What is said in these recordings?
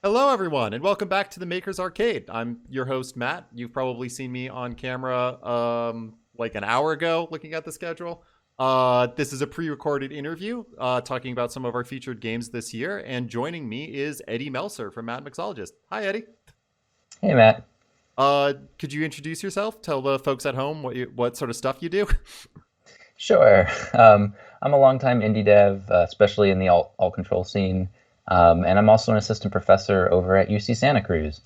Hello, everyone, and welcome back to the Makers Arcade. I'm your host, Matt. You've probably seen me on camera like an hour ago looking at the schedule. This is a pre-recorded interview talking about some of our featured games this year, and joining me is Eddie Melcer from Mixologist. Hi, Eddie. Hey, Matt. Could you introduce yourself? Tell the folks at home what sort of stuff you do. Sure. I'm a longtime indie dev, especially in the alt control scene. And I'm also an assistant professor over at UC Santa Cruz.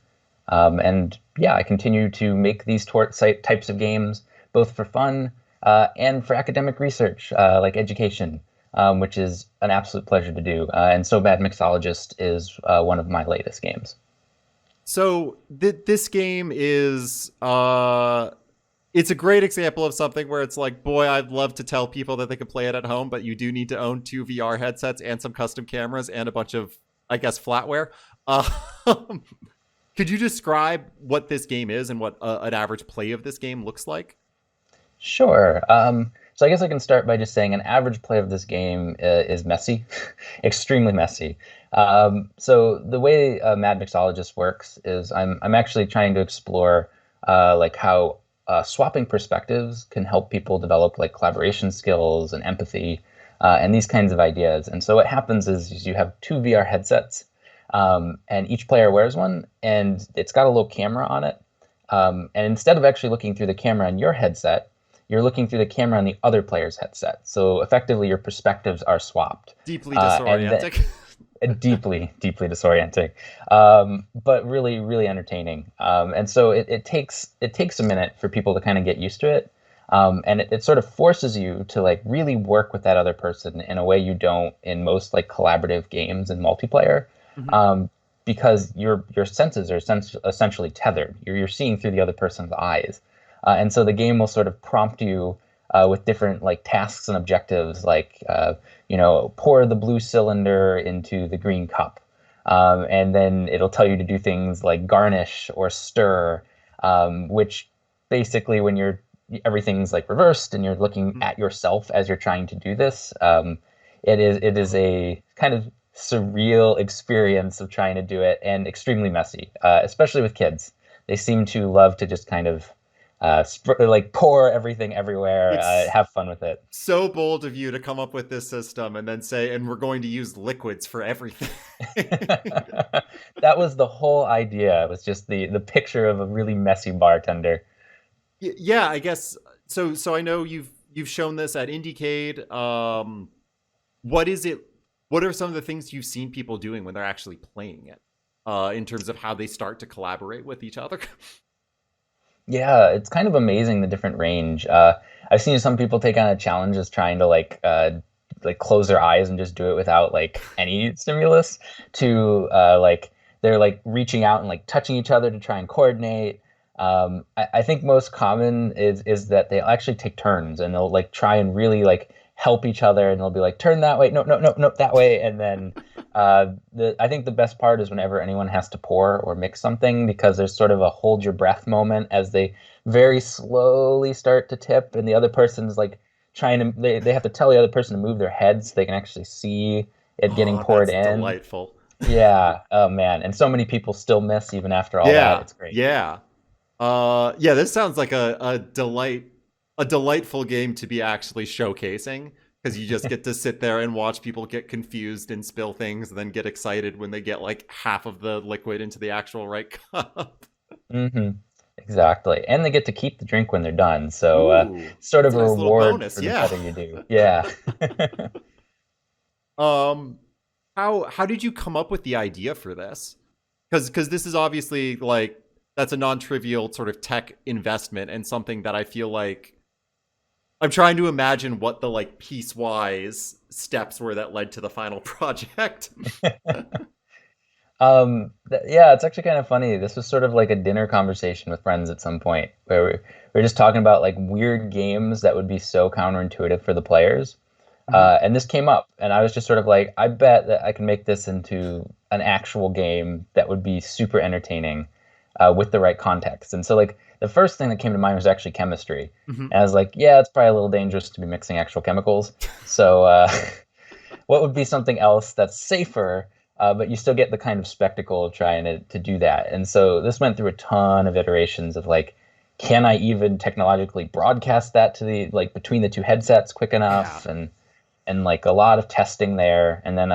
And yeah, I continue to make these types of games, both for fun and for academic research, like education, which is an absolute pleasure to do. And So Bad Mixologist is one of my latest games. So this game is it's a great example of something where it's like, boy, I'd love to tell people that they can play it at home, but you do need to own two VR headsets and some custom cameras and a bunch of, I guess, flatware. Uh, could you describe what this game is and what an average play of this game looks like? Sure. So I guess I can start by just saying an average play of this game is messy, extremely messy. So the way Mad Mixologist works is I'm actually trying to explore like how swapping perspectives can help people develop like collaboration skills and empathy and these kinds of ideas. And so what happens is you have two VR headsets, and each player wears one, and it's got a little camera on it. And instead of actually looking through the camera on your headset, you're looking through the camera on the other player's headset. So effectively, your perspectives are swapped. Deeply And disorienting. deeply, deeply disorienting, but really, really entertaining. And so it takes a minute for people to kind of get used to it, and it sort of forces you to like really work with that other person in a way you don't in most like collaborative games and multiplayer, Mhm. um, because your senses are essentially tethered. You're seeing through the other person's eyes, and so the game will sort of prompt you with different like tasks and objectives, like pour the blue cylinder into the green cup, and then it'll tell you to do things like garnish or stir, which basically when you're everything's like reversed and you're looking Mhm. at yourself as you're trying to do this. It is a kind of surreal experience of trying to do it and extremely messy, especially with kids. They seem to love to just kind of like pour everything everywhere, It's have fun with it. so bold of you to come up with this system and then say, and we're going to use liquids for everything. That was the whole idea. It was just the picture of a really messy bartender. Yeah, I guess so. So I know you've shown this at Indiecade. What is it? What are some of the things you've seen people doing when they're actually playing it? In terms of how they start to collaborate with each other. Yeah, it's kind of amazing the different range. I've seen some people take on a challenge as trying to like close their eyes and just do it without like any stimulus. To like they're like reaching out and like touching each other to try and coordinate. I think most common is that they actually take turns and they'll like try and really like help each other, and they'll be like turn that way, no no no no that way, and then I think the best part is whenever anyone has to pour or mix something, because there's sort of a hold your breath moment as they very slowly start to tip, and the other person's like they have to tell the other person to move their head so they can actually see it getting Oh, poured that's in. delightful. Yeah, oh man, and so many people still miss even after all that. Yeah, It's great. yeah. Yeah. This sounds like a delightful game to be actually showcasing because you just get to sit there and watch people get confused and spill things, and then get excited when they get like half of the liquid into the actual right cup. Hmm. Exactly. And they get to keep the drink when they're done. So Ooh, it's sort that's of a a nice little reward bonus. for the Yeah. better you do. Yeah. Um, how did you come up with the idea for this? Because this is obviously like that's a non-trivial sort of tech investment and something that I feel like I'm trying to imagine what the like piecewise steps were that led to the final project. Yeah, it's actually kind of funny. This was sort of like a dinner conversation with friends at some point where we were just talking about like weird games that would be so counterintuitive for the players. Mhm. And this came up, and I was just sort of like, I bet that I can make this into an actual game that would be super entertaining with the right context. And so, like, the first thing that came to mind was actually chemistry. Mhm. And I was like, yeah, it's probably a little dangerous to be mixing actual chemicals. So, what would be something else that's safer, but you still get the kind of spectacle of trying to do that. And so this went through a ton of iterations of like, can I even technologically broadcast that to the like between the two headsets quick Yeah. enough, and like a lot of testing there. And then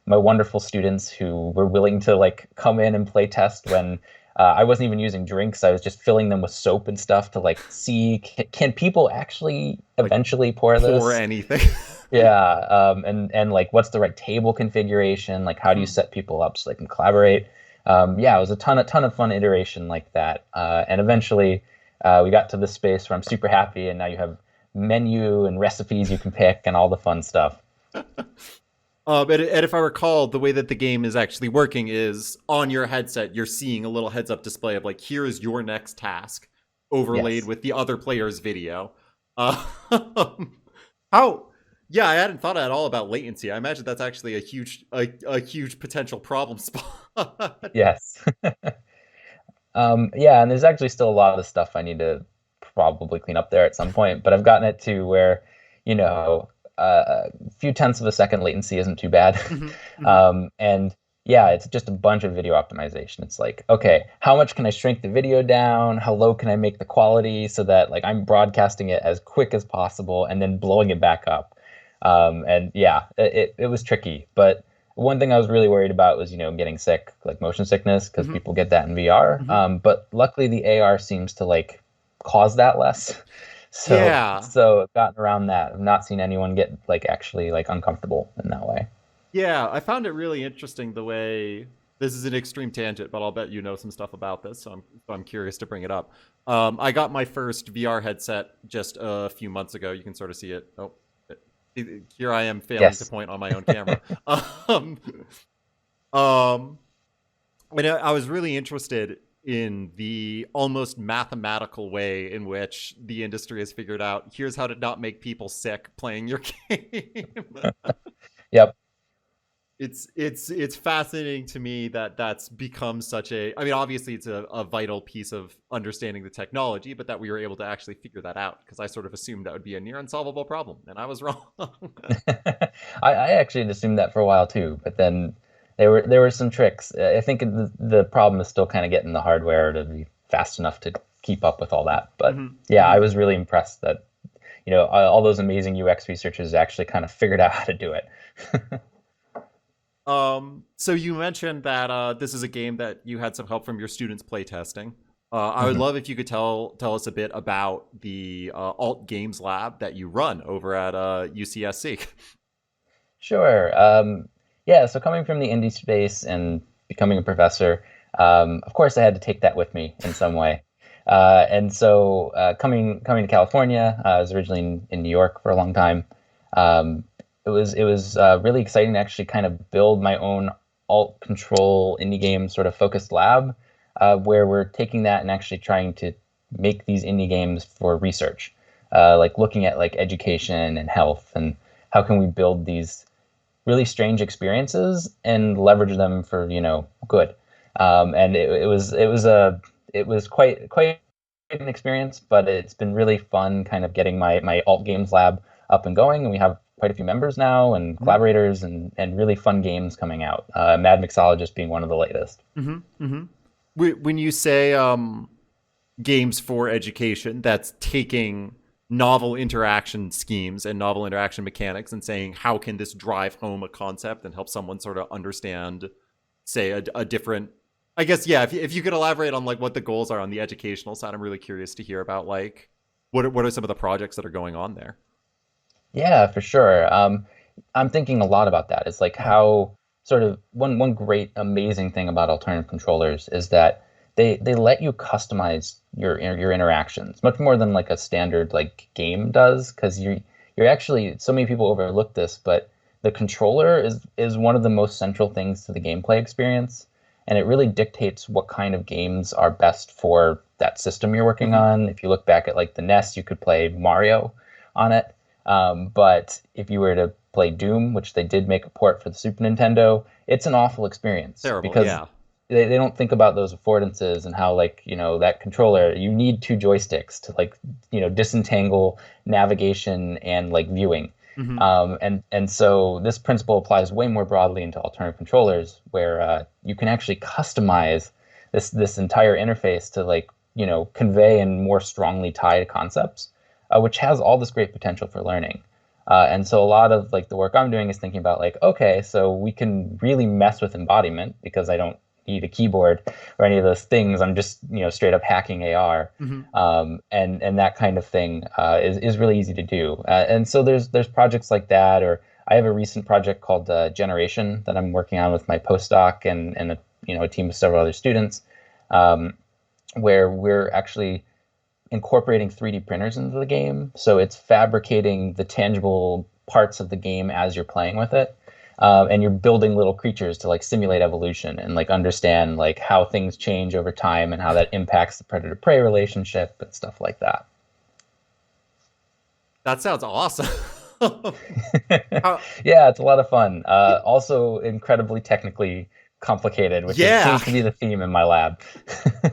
my wonderful students who were willing to like come in and play test when I wasn't even using drinks. I was just filling them with soap and stuff to like see can people actually Like eventually pour pour this? anything. Yeah, and like what's the right table configuration? Like how do you Mhm. set people up so they can collaborate? Yeah, it was a ton of fun iteration like that, and eventually we got to this space where I'm super happy, and now you have menu and recipes you can pick and all the fun stuff. And if I recall, the way that the game is actually working is on your headset, you're seeing a little heads up display of like, here is your next task overlaid Yes. with the other player's video. Uh, how? Yeah, I hadn't thought at all about latency. I imagine that's actually a huge potential problem spot. Yes. Yeah, and there's actually still a lot of stuff I need to probably clean up there at some point, but I've gotten it to where, you know, a few tenths of a second latency isn't too bad. Mhm, mhm. And yeah, it's just a bunch of video optimization. It's like, okay, how much can I shrink the video down? How low can I make the quality so that like I'm broadcasting it as quick as possible and then blowing it back up? And yeah, it was tricky, but one thing I was really worried about was, getting sick, like motion sickness, because Mhm, people get that in VR. mhm. But luckily, the AR seems to like cause that less. So, Yeah. so I've gotten around that. I've not seen anyone get like actually like uncomfortable in that way. Yeah, I found it really interesting the way this is an extreme tangent, but I'll bet you know some stuff about this, so I'm curious to bring it up. I got my first VR headset just a few months ago. You can sort of see it. Oh, here I am failing to Yes. point on my own camera. Um, um, and I was really interested in the almost mathematical way in which the industry has figured out here's how to not make people sick playing your game. Yep. It's fascinating to me that that's become such a, I mean, obviously it's a vital piece of understanding the technology, but that we were able to actually figure that out, because I sort of assumed that would be a near unsolvable problem, and I was wrong. I actually had assumed that for a while too, but then there were some tricks. I think the problem is still kind of getting the hardware to be fast enough to keep up with all that. But Mhm, yeah, I mhm. was really impressed that all those amazing UX researchers actually kind of figured out how to do it. So you mentioned that this is a game that you had some help from your students playtesting. I would Mhm. love if you could tell us a bit about the alt games lab that you run over at UCSC. Sure. Yeah, so coming from the indie space and becoming a professor, of course I had to take that with me in some way. And so coming to California, I was originally in New York for a long time. It was really exciting to actually kind of build my own alt control indie game sort of focused lab, where we're taking that and actually trying to make these indie games for research, like looking at like education and health and how can we build these really strange experiences and leverage them for good. And it was quite an experience, but it's been really fun kind of getting my alt games lab up and going, and we have quite a few members now and Mhm, collaborators and really fun games coming out. Mad Mixologist being one of the latest. mhm, mhm. When you say games for education, that's taking novel interaction schemes and novel interaction mechanics and saying how can this drive home a concept and help someone sort of understand, say, a different, I guess, yeah, if you could elaborate on like what the goals are on the educational side. I'm really curious to hear about like what are some of the projects that are going on there. Yeah, for sure. I'm thinking a lot about that. It's like Mhm, how sort of one great amazing thing about alternative controllers is that they let you customize your interactions much more than like a standard like game does, because you're actually, so many people overlook this, but the controller is one of the most central things to the gameplay experience, and it really dictates what kind of games are best for that system you're working mhm. on. If you look back at like the NES, you could play Mario on it, but if you were to play Doom, which they did make a port for the Super Nintendo, it's an awful experience Terrible, because yeah. they don't think about those affordances and how like that controller, you need two joysticks to like disentangle navigation and like viewing. Hmm. And so this principle applies way more broadly into alternative controllers, where you can actually customize this entire interface to like convey and more strongly tie concepts, which has all this great potential for learning. And so a lot of like the work I'm doing is thinking about like, okay, so we can really mess with embodiment because I don't need a keyboard or any of those things. I'm just straight up hacking AR, Hmm. and that kind of thing is really easy to do. And so there's projects like that, or I have a recent project called Generation that I'm working on with my postdoc and a team of several other students, um, where we're actually incorporating 3D printers into the game. So it's fabricating the tangible parts of the game as you're playing with it. And you're building little creatures to like simulate evolution and like understand like how things change over time and how that impacts the predator-prey relationship and stuff like that. That sounds awesome. How, Yeah, it's a lot of fun. Also incredibly technically complicated, which yeah. seems to be the theme in my lab.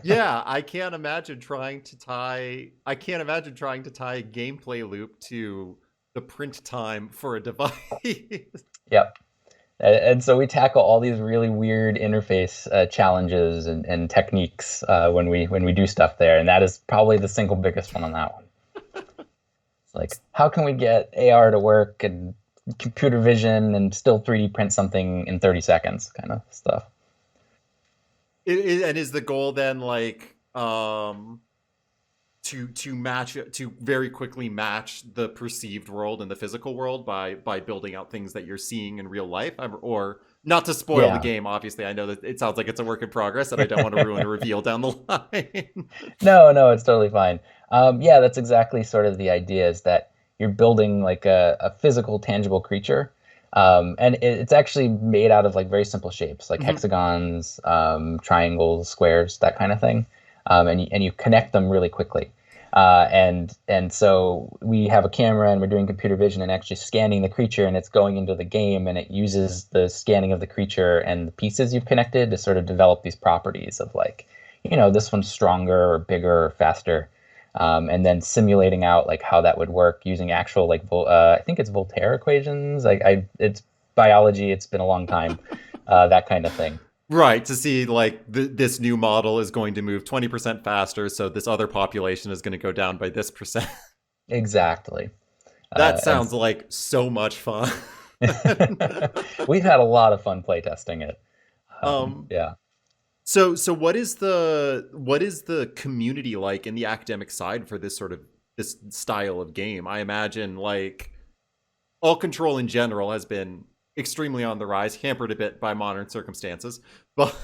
Yeah, I can't imagine trying to tie a gameplay loop to the print time for a device. Yep. And so we tackle all these really weird interface challenges and techniques when we do stuff there, and that is probably the single biggest one on that one. It's like, how can we get AR to work and computer vision and still 3D print something in 30 seconds, kind of stuff. And is the goal then like to very quickly match the perceived world and the physical world by building out things that you're seeing in real life, or not to spoil the Yeah. game? Obviously, I know that it sounds like it's a work in progress, and I don't want to ruin a reveal down the line. No, it's totally fine. Yeah, that's exactly sort of the idea is that you're building like a physical, tangible creature. And it's actually made out of like very simple shapes, like Mhm. hexagons, triangles, squares, that kind of thing. And you connect them really quickly. And so we have a camera and we're doing computer vision and actually scanning the creature, and it's going into the game, and it uses the scanning of the creature and the pieces you've connected to sort of develop these properties of like, this one's stronger or bigger or faster. And then simulating out like how that would work using actual like I think it's Voltaire equations. It's biology. It's been a long time, that kind of thing. Right, to see like this new model is going to move 20% faster, so this other population is going to go down by this percent. Exactly. That And sounds like so much fun. we've had a lot of fun playtesting it. um, Yeah. so what is the community like in the academic side for this style of game? I imagine like all control in general has been extremely on the rise, hampered a bit by modern circumstances. But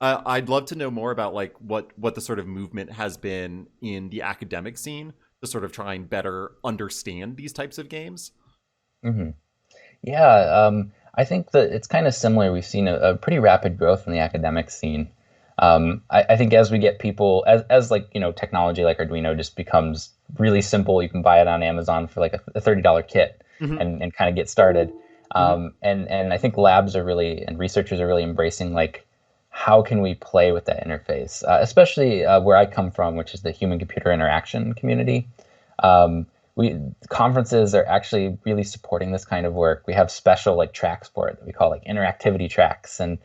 I'd love to know more about like what the sort of movement has been in the academic scene to sort of try and better understand these types of games. hmm Yeah, I think that it's kind of similar. We've seen a pretty rapid growth in the academic scene. I think as we get people, as like, technology like Arduino just becomes really simple, you can buy it on Amazon for like a $30 kit Hmm. and kind of get started. Hmm. And I think labs are really, and researchers are really embracing like, how can we play with that interface, especially where I come from, which is the human computer interaction community. Um, we Conferences are actually really supporting this kind of work. We have special like tracks for it that we call like interactivity tracks, and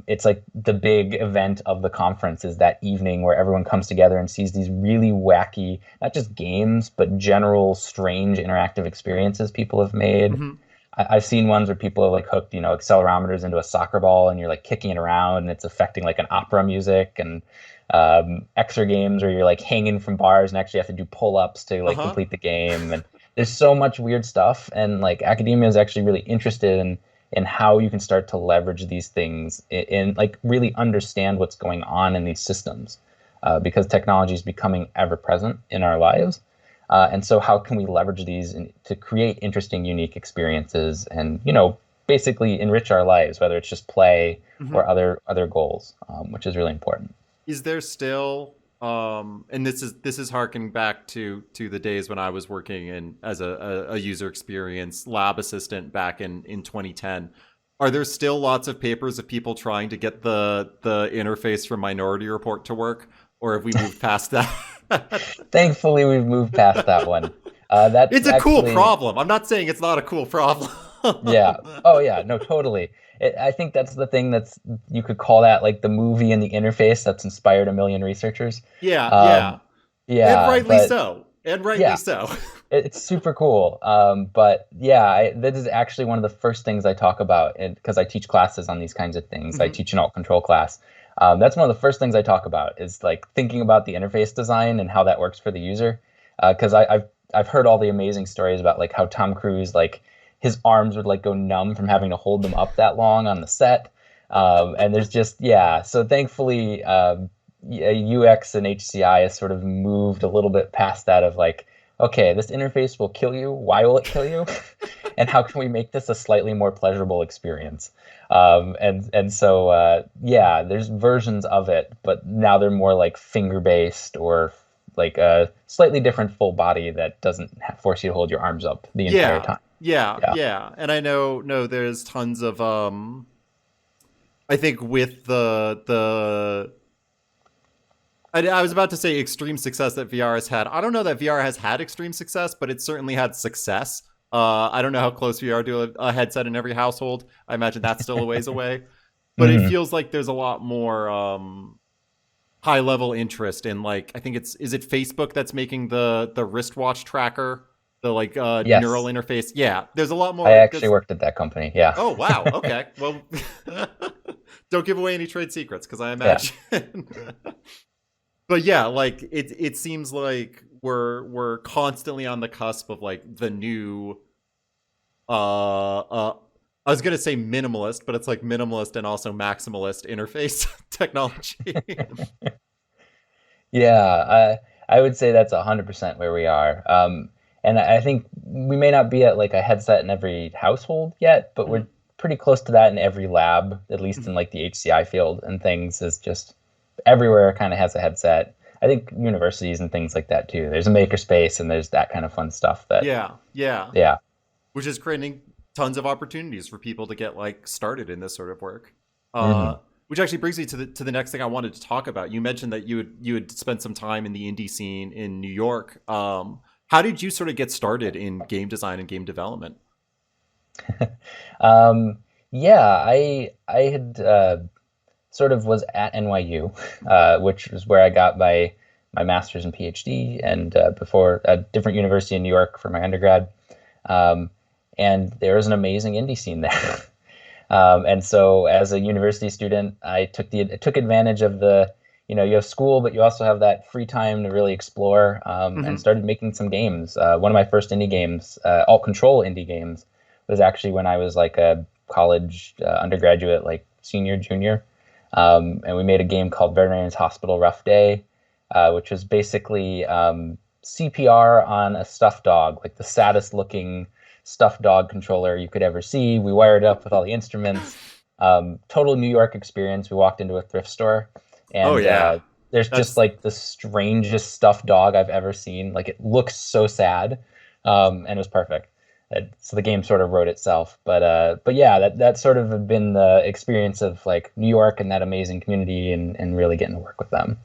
it's like the big event of the conference is that evening where everyone comes together and sees these really wacky, not just games, but general strange interactive experiences people have made. Hmm. I've seen ones where people have like hooked, accelerometers into a soccer ball and you're like kicking it around and it's affecting like an opera music, and extra games where you're like hanging from bars and actually have to do pull-ups to like Uh-huh. complete the game. And there's so much weird stuff. And like academia is actually really interested in how you can start to leverage these things and like really understand what's going on in these systems, because technology is becoming ever present in our lives. And so how can we leverage these to create interesting, unique experiences and, basically enrich our lives, whether it's just play Hmm. or other goals, which is really important. Is there still and this is harking back to the days when I was working in as a user experience lab assistant back in 2010. Are there still lots of papers of people trying to get the interface from Minority Report to work, or have we moved past that? Thankfully, we've moved past that one. That's It's a cool actually, problem. I'm not saying it's not a cool problem. yeah. Oh, yeah. No, totally. I think that's the thing that's, you could call that like the movie and the interface that's inspired a million researchers. Yeah, Um, yeah. And yeah, rightly but so. And rightly yeah, so. it's super cool. But yeah, this is actually one of the first things I talk about, because I teach classes on these kinds of things. I Mhm. teach an alt control class. That's one of the first things I talk about is like thinking about the interface design and how that works for the user. Because I've heard all the amazing stories about like how Tom Cruise, like his arms would like go numb from having to hold them up that long on the set. And there's just, yeah. So thankfully, UX and HCI has sort of moved a little bit past that of like, okay, this interface will kill you. Why will it kill you? And how can we make this a slightly more pleasurable experience? And so yeah, there's versions of it, but now they're more like finger based or like a slightly different full body that doesn't force you to hold your arms up the entire Yeah. time. Yeah, Yeah. yeah. And I know no there's tons of I think with I was about to say extreme success that VR has had. I don't know that VR has had extreme success, but it certainly had success. I don't know how close we are to a headset in every household. I imagine that's still a ways away. But it Hmm. feels like there's a lot more high level interest in like I think is it Facebook that's making the wristwatch tracker, the like neural Yes, interface. Yeah, there's a lot I more. actually There's worked at that company. Yeah. oh wow, okay. Well, don't give away any trade secrets because I Yeah. imagine. But yeah, like it seems like we're constantly on the cusp of like the new I was gonna say minimalist, but it's like minimalist and also maximalist interface technology. Yeah, I would say that's 100% where we are. And I think we may not be at like a headset in every household yet, but we're Mhm. pretty close to that in every lab, at least in like the HCI field and things, is just everywhere kind of has a headset. I think universities and things like that too. There's a makerspace and there's that kind of fun stuff that, Yeah, yeah. yeah. Which is creating tons of opportunities for people to get like started in this sort of work. Hmm. Which actually brings me to the next thing I wanted to talk about. You mentioned that you had spent some time in the indie scene in New York. How did you sort of get started in game design and game development? Um, yeah, I had sort of was at NYU, which was where I got my master's and PhD, and before a different university in New York for my undergrad. Um, and there was an amazing indie scene there. And so, as a university student, I took advantage of the, you have school, but you also have that free time to really explore, and Hmm. started making some games. One of my first indie games, alt control indie games, was actually when I was like a college undergraduate, like senior, junior. And we made a game called Veterinarian's Hospital Rough Day, which was basically CPR on a stuffed dog, like the saddest looking stuffed dog controller you could ever see. We wired it up with all the instruments. Total New York experience. We walked into a thrift store, Oh and yeah, there's just that's like the strangest stuffed dog I've ever seen. Like it looks so sad, and it was perfect. So the game sort of wrote itself. But yeah, that sort of had been the experience of like New York and that amazing community, and really getting to work with them.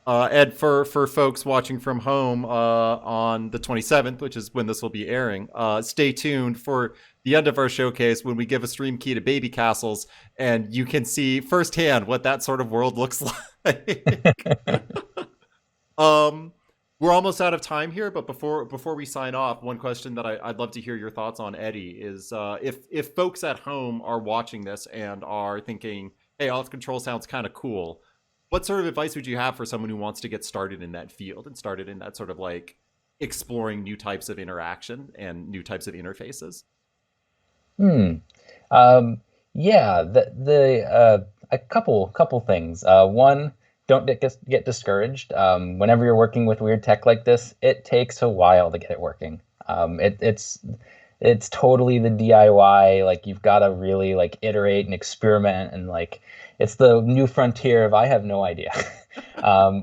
Ed, for folks watching from home on the 27th, which is when this will be airing, stay tuned for the end of our showcase when we give a stream key to Baby Castles, and you can see firsthand what that sort of world looks like. um, we're almost out of time here, but before we sign off, one question that I'd love to hear your thoughts on, Eddie, is if folks at home are watching this and are thinking, "Hey, Off Control sounds kind of cool," what sort of advice would you have for someone who wants to get started in that field and started in that sort of like exploring new types of interaction and new types of interfaces? Hmm. Um, yeah, a couple things. One, don't get discouraged. Whenever you're working with weird tech like this, it takes a while to get it working. It's totally the DIY. Like you've got to really like iterate and experiment, and like it's the new frontier of I have no idea.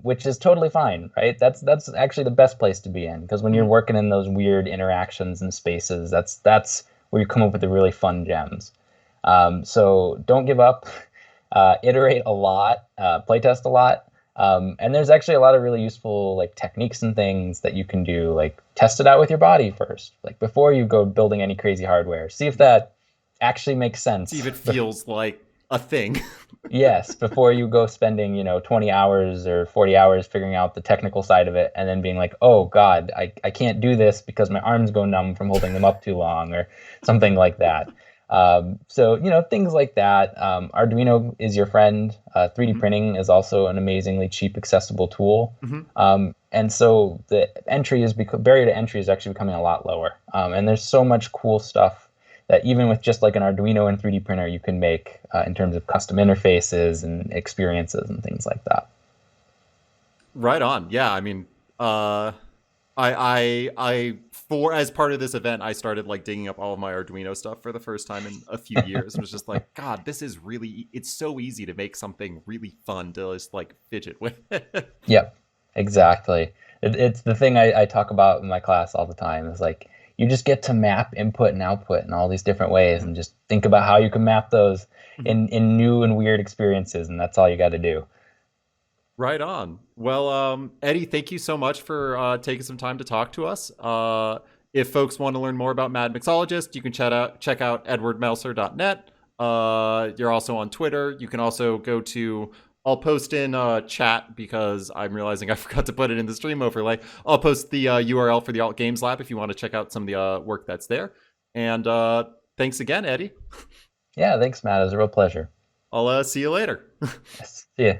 Which is totally fine, right? That's actually the best place to be in, because when you're Mhm. working in those weird interactions and spaces, that's where you come up with the really fun gems. So don't give up. Iterate a lot, playtest a lot, And there's actually a lot of really useful like techniques and things that you can do, like test it out with your body first, like before you go building any crazy hardware. See if that actually makes sense. See if it feels like a thing. Yes, before you go spending, 20 hours or 40 hours figuring out the technical side of it and then being like, oh God, I can't do this because my arms go numb from holding them up too long or something like that. So, things like that. Arduino is your friend. 3D printing is also an amazingly cheap, accessible tool. And so the barrier to entry is actually becoming a lot lower. And there's so much cool stuff that even with just like an Arduino and 3D printer, you can make in terms of custom interfaces and experiences and things like that. Right on. Yeah, I mean, as part of this event, I started like digging up all of my Arduino stuff for the first time in a few years. It was just like, God, it's so easy to make something really fun to just like fidget with. Yep, exactly. It's the thing I talk about in my class all the time. Is like, you just get to map input and output in all these different ways and just think about how you can map those in new and weird experiences. And that's all you got to do. Right on. Well, Eddie, thank you so much for taking some time to talk to us. If folks want to learn more about Mad Mixologist, you can check out edwardmelcer.net. You're also on Twitter. You can also go to, I'll post in chat because I'm realizing I forgot to put it in the stream overlay. I'll post the URL for the Alt Games Lab if you want to check out some of the work that's there. And thanks again, Eddie. Yeah, thanks, Matt. It was a real pleasure. I'll see you later. Yes, see ya.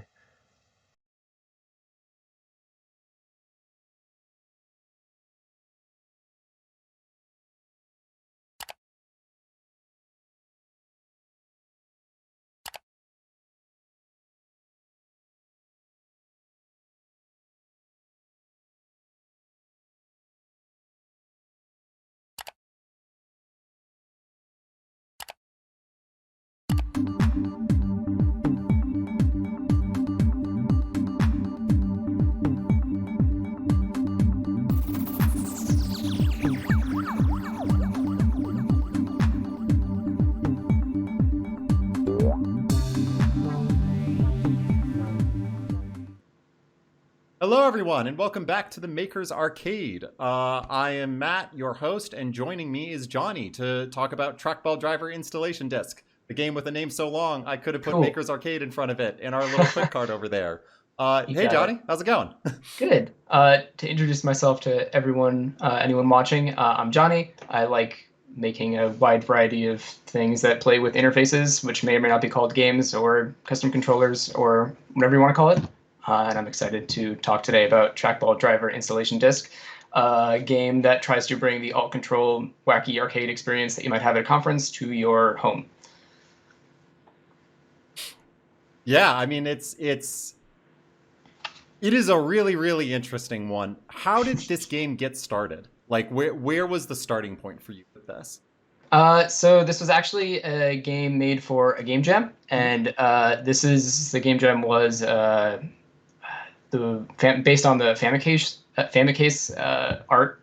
Hello, everyone, and welcome back to the Makers Arcade. I am Matt, your host, and joining me is Jonny to talk about Trackball Driver Installation Disc, the game with a name so long I could have put Makers Arcade in front of it in our little clip card over there. Hey, Jonny, how's it going? Good. To introduce myself to everyone, anyone watching, I'm Jonny. I like making a wide variety of things that play with interfaces, which may or may not be called games or custom controllers or whatever you want to call it. And I'm excited to talk today about Trackball Driver Installation Disc, a game that tries to bring the alt control wacky arcade experience that you might have at a conference to your home. Yeah, I mean, it is a really, really interesting one. How did this game get started? Like, where was the starting point for you with this? So this was actually a game made for a game jam, and the game jam was based on the Famicase art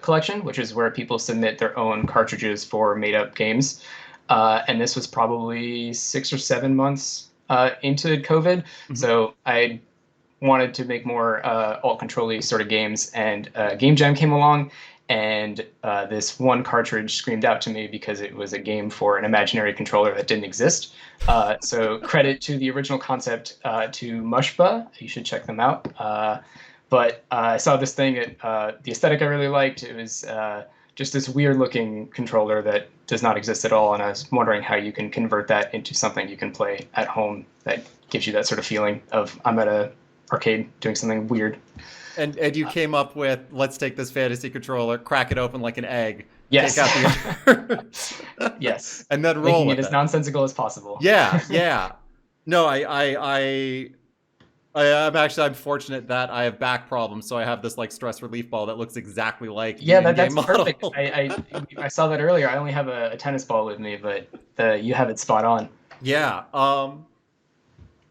collection, which is where people submit their own cartridges for made-up games. And this was probably 6 or 7 months into COVID, so I wanted to make more alt control-y sort of games, and Game Jam came along, and this one cartridge screamed out to me because it was a game for an imaginary controller that didn't exist. So credit to the original concept to Mushba. You should check them out. But I saw this thing, the aesthetic I really liked. It was just this weird-looking controller that does not exist at all, and I was wondering how you can convert that into something you can play at home that gives you that sort of feeling of I'm at a arcade doing something weird. And you came up with, let's take this fantasy controller, crack it open like an egg, yes, take out the yes, and then roll making with it as nonsensical as possible. Yeah. No, I'm fortunate that I have back problems, so I have this like stress relief ball that looks exactly like that's model. Perfect. I saw that earlier. I only have a tennis ball with me, but you have it spot on. Yeah,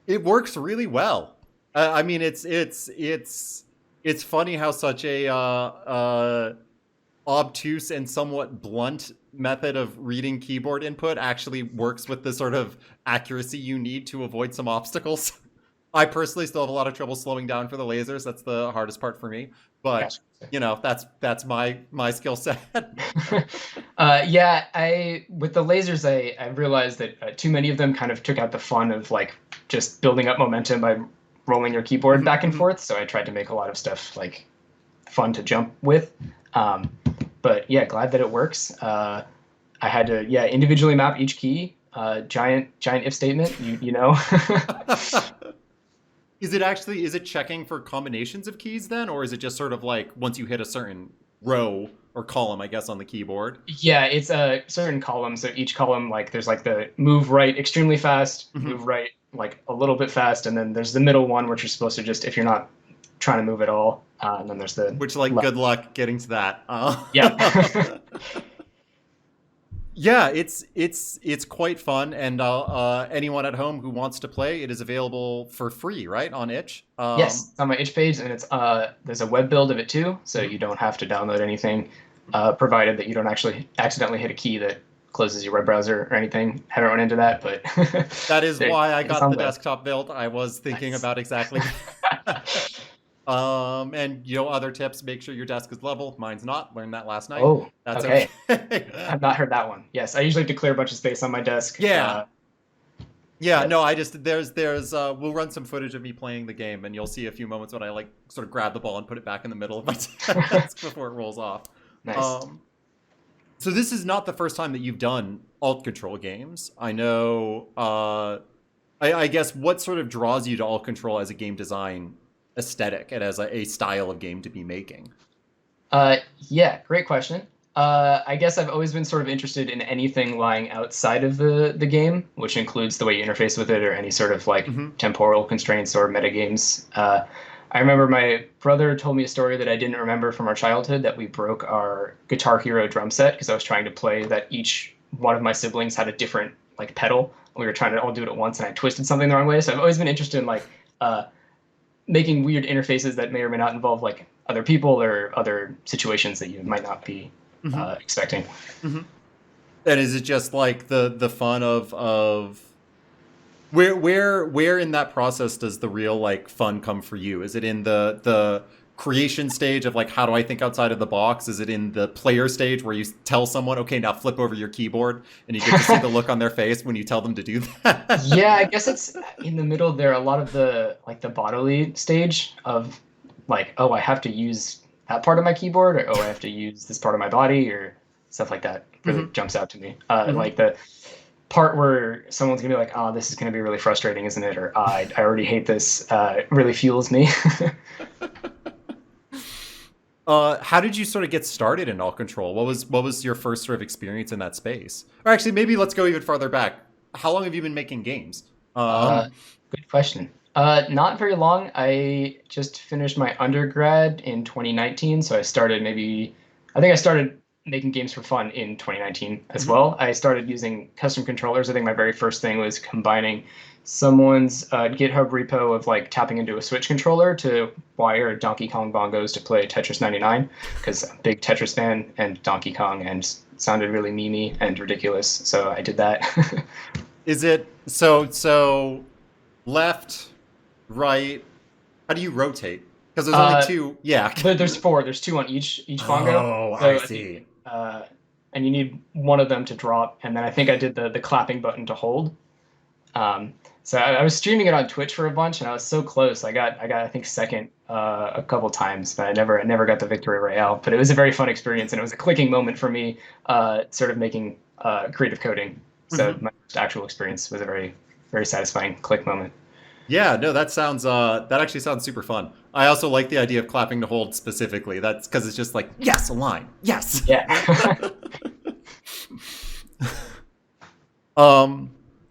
it works really well. I mean, it's funny how such a obtuse and somewhat blunt method of reading keyboard input actually works with the sort of accuracy you need to avoid some obstacles. I personally still have a lot of trouble slowing down for the lasers. That's the hardest part for me. But that's my skill set. Yeah, I with the lasers, I realized that too many of them kind of took out the fun of like just building up momentum by rolling your keyboard back and forth. So I tried to make a lot of stuff like fun to jump with. But yeah, glad that it works. I had to individually map each key. Giant if statement. You know. Is it checking for combinations of keys then, or is it just sort of like once you hit a certain row or column, I guess, on the keyboard? Yeah, it's a certain column. So each column, like there's like the move right extremely fast, move right like a little bit fast, and then there's the middle one, which you're supposed to just if you're not trying to move at all. And then there's the left. Good luck getting to that. Yeah. Yeah, it's quite fun, and anyone at home who wants to play, it is available for free, right, on itch? Yes, on my itch page, and it's there's a web build of it too, so you don't have to download anything, provided that you don't actually accidentally hit a key that closes your web browser or anything. Haven't run into that, but that is why I got the desktop build. I was thinking about exactly. And other tips, make sure your desk is level. Mine's not. Learned that last night. Oh, that's okay. I've not heard that one. Yes, I usually declare a bunch of space on my desk. No, I just there's we'll run some footage of me playing the game, and you'll see a few moments when I like sort of grab the ball and put it back in the middle of my desk before it rolls off. Nice. So this is not the first time that you've done alt control games. I know. I guess what sort of draws you to alt control as a game design aesthetic and as a style of game to be making? Yeah, great question. I guess I've always been sort of interested in anything lying outside of the game, which includes the way you interface with it or any sort of like temporal constraints or metagames. I remember my brother told me a story that I didn't remember from our childhood, that we broke our Guitar Hero drum set because I was trying to play that each one of my siblings had a different like pedal. We were trying to all do it at once, and I twisted something the wrong way. So I've always been interested in like making weird interfaces that may or may not involve like other people or other situations that you might not be expecting. And is it just like the fun of where in that process does the real like fun come for you? Is it in the creation stage of like, how do I think outside of the box? Is it in the player stage where you tell someone, okay, now flip over your keyboard, and you get to see the look on their face when you tell them to do that? Yeah, I guess it's in the middle there. A lot of the like the bodily stage of like, oh, I have to use that part of my keyboard, or oh, I have to use this part of my body, or stuff like that really jumps out to me. Like the part where someone's gonna be like, oh, this is gonna be really frustrating, isn't it? Or I already hate this. It really fuels me. How did you sort of get started in alt control? What was your first sort of experience in that space? Or actually, maybe let's go even farther back. How long have you been making games? Good question. Not very long. I just finished my undergrad in 2019, so I started making games for fun in 2019 as well. I started using custom controllers. I think my very first thing was combining someone's GitHub repo of like tapping into a Switch controller to wire Donkey Kong bongos to play Tetris 99, because I'm a big Tetris fan and Donkey Kong, and sounded really memey and ridiculous. So I did that. Is it so left, right? How do you rotate? Because there's only two. Yeah. There's four. There's two on each bongo. Oh, so I see. And you need one of them to drop, and then I think I did the clapping button to hold. So I was streaming it on Twitch for a bunch, and I was so close. I got I think second a couple times, but I never got the victory royale. But it was a very fun experience, and it was a clicking moment for me, sort of making creative coding. So my actual experience was a very, very satisfying click moment. Yeah, no, that actually sounds super fun. I also like the idea of clapping to hold specifically. That's because it's just like, yes, a line, yes. Yeah.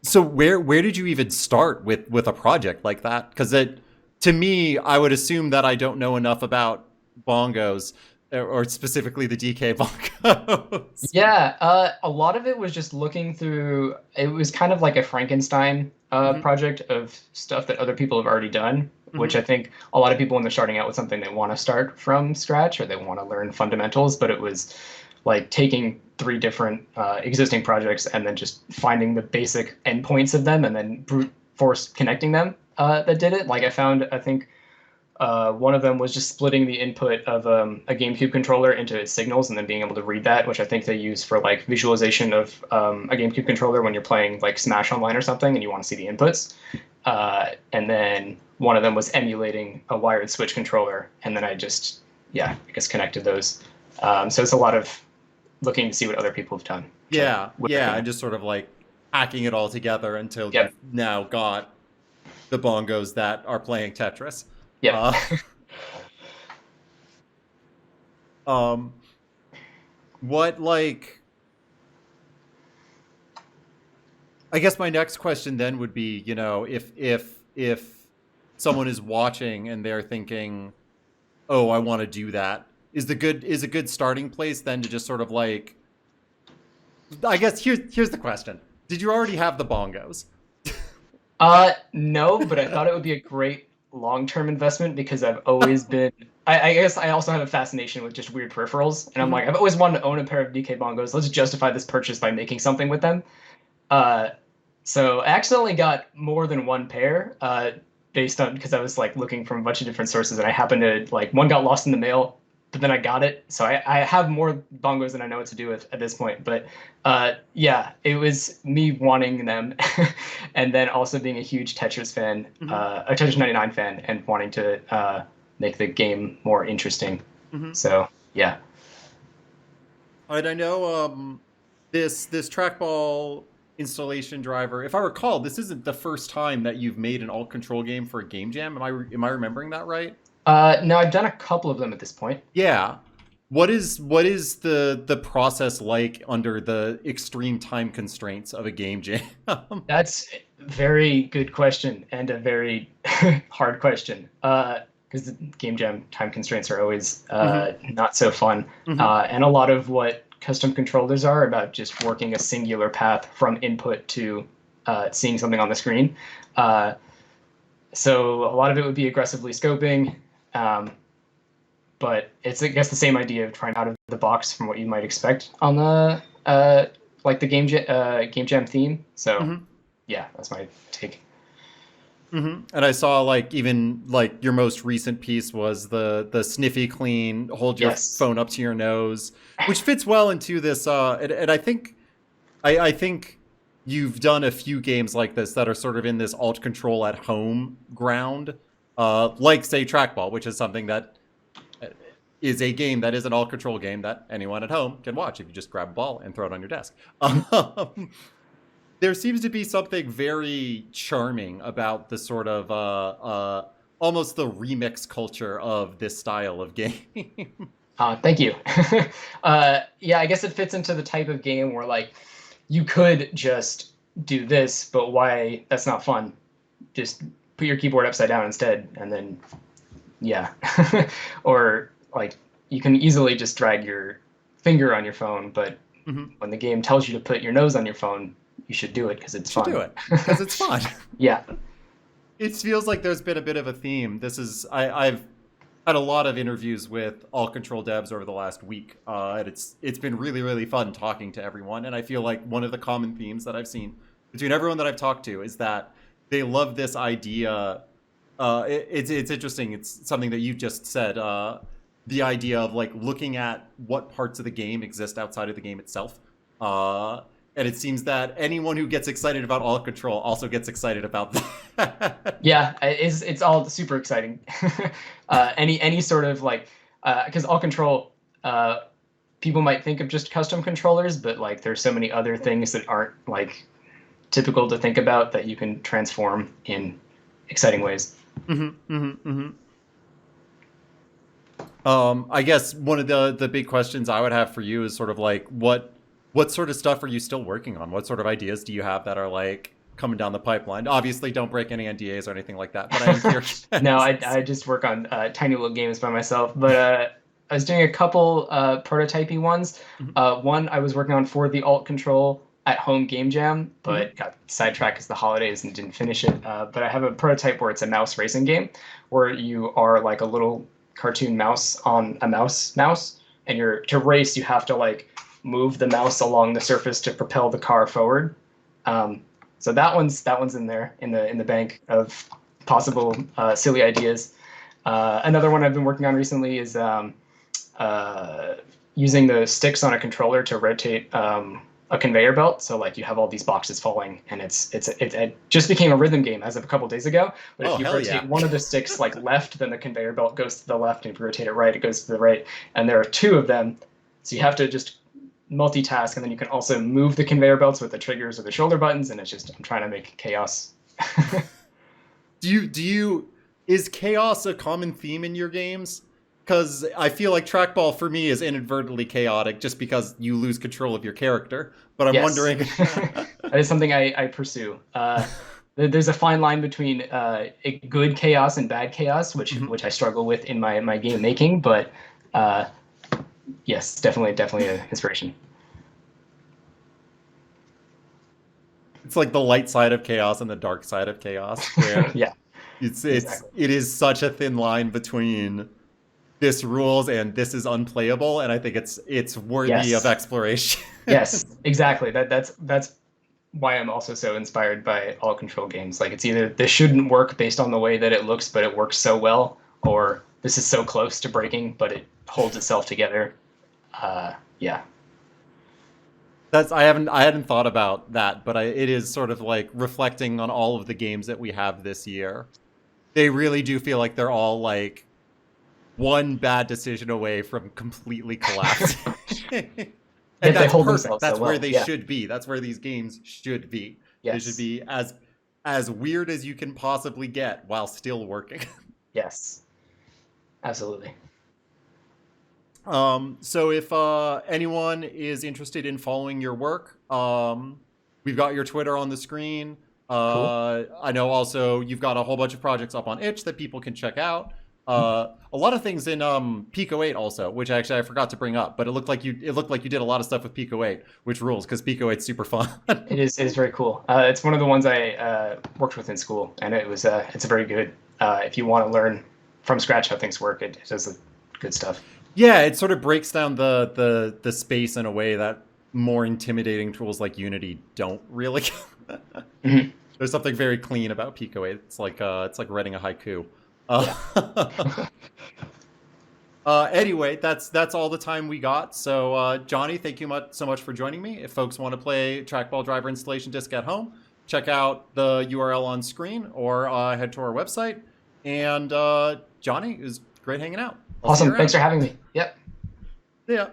So where did you even start with a project like that? Because to me, I would assume that I don't know enough about bongos, or specifically the DK bongos. Yeah, a lot of it was just looking through. It was kind of like a Frankenstein project of stuff that other people have already done, which I think a lot of people, when they're starting out with something, they want to start from scratch or they want to learn fundamentals. But it was like taking three different existing projects and then just finding the basic endpoints of them and then brute force connecting them. that did it. Like I think one of them was just splitting the input of a GameCube controller into its signals and then being able to read that, which I think they use for like visualization of a GameCube controller when you're playing like Smash Online or something and you want to see the inputs. And then one of them was emulating a wired Switch controller, and then I guess connected those. So it's a lot of looking to see what other people have done. Yeah, and just sort of like hacking it all together until you've now got the bongos that are playing Tetris. Yeah. What, like, I guess my next question then would be, you know, if someone is watching and they're thinking, oh, I want to do that, is a good starting place then to just sort of like, I guess here's the question. Did you already have the bongos? No, but I thought it would be a great long-term investment because I've always been, I guess I also have a fascination with just weird peripherals. And I'm like, I've always wanted to own a pair of DK bongos. Let's justify this purchase by making something with them. So I accidentally got more than one pair based on, because I was like looking from a bunch of different sources and I happened to, like, one got lost in the mail, but then I got it. So I have more bongos than I know what to do with at this point. But yeah, it was me wanting them and then also being a huge Tetris fan, a Tetris 99 fan, and wanting to make the game more interesting. So yeah. All right, I know this Trackball installation driver, if I recall, this isn't the first time that you've made an alt control game for a game jam. Am I remembering that right? No, I've done a couple of them at this point. Yeah. What is the process like under the extreme time constraints of a game jam? That's a very good question and a very hard question. Because the game jam time constraints are always not so fun. And a lot of what custom controllers are about just working a singular path from input to seeing something on the screen. So a lot of it would be aggressively scoping. But it's, I guess, the same idea of trying out of the box from what you might expect on the like the game jam theme. So yeah, that's my take. And I saw, like, even like your most recent piece was the sniffy clean, hold your phone up to your nose, which fits well into this. And I think you've done a few games like this that are sort of in this alt control at home ground, like say Trackball, which is something that is a game that is an alt control game that anyone at home can watch if you just grab a ball and throw it on your desk. There seems to be something very charming about the sort of almost the remix culture of this style of game. Thank you. Yeah, I guess it fits into the type of game where, like, you could just do this, but why? That's not fun. Just put your keyboard upside down instead, and then, yeah. Or, like, you can easily just drag your finger on your phone, but when the game tells you to put your nose on your phone, you should do it because it's fun. Do it because it's fun. Yeah. It feels like there's been a bit of a theme. I've had a lot of interviews with alt control devs over the last week, and it's been really, really fun talking to everyone. And I feel like one of the common themes that I've seen between everyone that I've talked to is that they love this idea. It's interesting. It's something that you just said. The idea of, like, looking at what parts of the game exist outside of the game itself. And it seems that anyone who gets excited about alt control also gets excited about that. Yeah, it's all super exciting. Any sort of, like, because alt control, people might think of just custom controllers, but, like, there's so many other things that aren't, like, typical to think about that you can transform in exciting ways. I guess one of the big questions I would have for you is sort of like, what sort of stuff are you still working on? What sort of ideas do you have that are, like, coming down the pipeline? Obviously, don't break any NDAs or anything like that, but I am curious. No, I just work on tiny little games by myself. But I was doing a couple prototypey ones. One I was working on for the alt control at home game jam, but got sidetracked because the holidays and didn't finish it. But I have a prototype where it's a mouse racing game where you are like a little cartoon mouse on a mouse, and to race you have to, like, move the mouse along the surface to propel the car forward. So that one's in there in the bank of possible silly ideas. Another one I've been working on recently is using the sticks on a controller to rotate a conveyor belt. So like you have all these boxes falling, and it just became a rhythm game as of a couple days ago. But if you rotate one of the sticks like left, then the conveyor belt goes to the left, and if you rotate it right, it goes to the right. And there are two of them, so you have to just multitask, and then you can also move the conveyor belts with the triggers or the shoulder buttons. And it's just I'm trying to make chaos. Is chaos a common theme in your games? Because I feel like Trackball for me is inadvertently chaotic just because you lose control of your character. But I'm wondering. That is something I pursue. There's a fine line between a good chaos and bad chaos, which I struggle with in my game making. But yes, definitely an inspiration. It's like the light side of chaos and the dark side of chaos. Where yeah, it is such a thin line between this rules and this is unplayable, and I think it's worthy of exploration. Yes, exactly. That's why I'm also so inspired by all control games. Like it's either this shouldn't work based on the way that it looks, but it works so well, or this is so close to breaking, but it holds itself together. Yeah. I hadn't thought about that, but it is sort of like reflecting on all of the games that we have this year. They really do feel like they're all like one bad decision away from completely collapsing. And that's perfect. That's where they should be. That's where these games should be. They should be as weird as you can possibly get while still working. Yes. Absolutely. So if anyone is interested in following your work, we've got your Twitter on the screen. Cool. I know also you've got a whole bunch of projects up on itch that people can check out. A lot of things in Pico 8 also, which actually I forgot to bring up, but it looked like you did a lot of stuff with Pico 8, which rules because Pico 8's super fun. It is very cool. It's one of the ones I worked with in school, and it's a very good. If you want to learn from scratch how things work, it does good stuff. Yeah, it sort of breaks down the space in a way that more intimidating tools like Unity don't really. There's something very clean about Pico 8. It's like writing a haiku. Anyway, that's all the time we got. So Jonny, thank you so much for joining me. If folks want to play Trackball driver installation disc at home, check out the URL on screen or head to our website. And Jonny, it was great hanging out. Awesome. Thanks for having me. Yep. Yeah.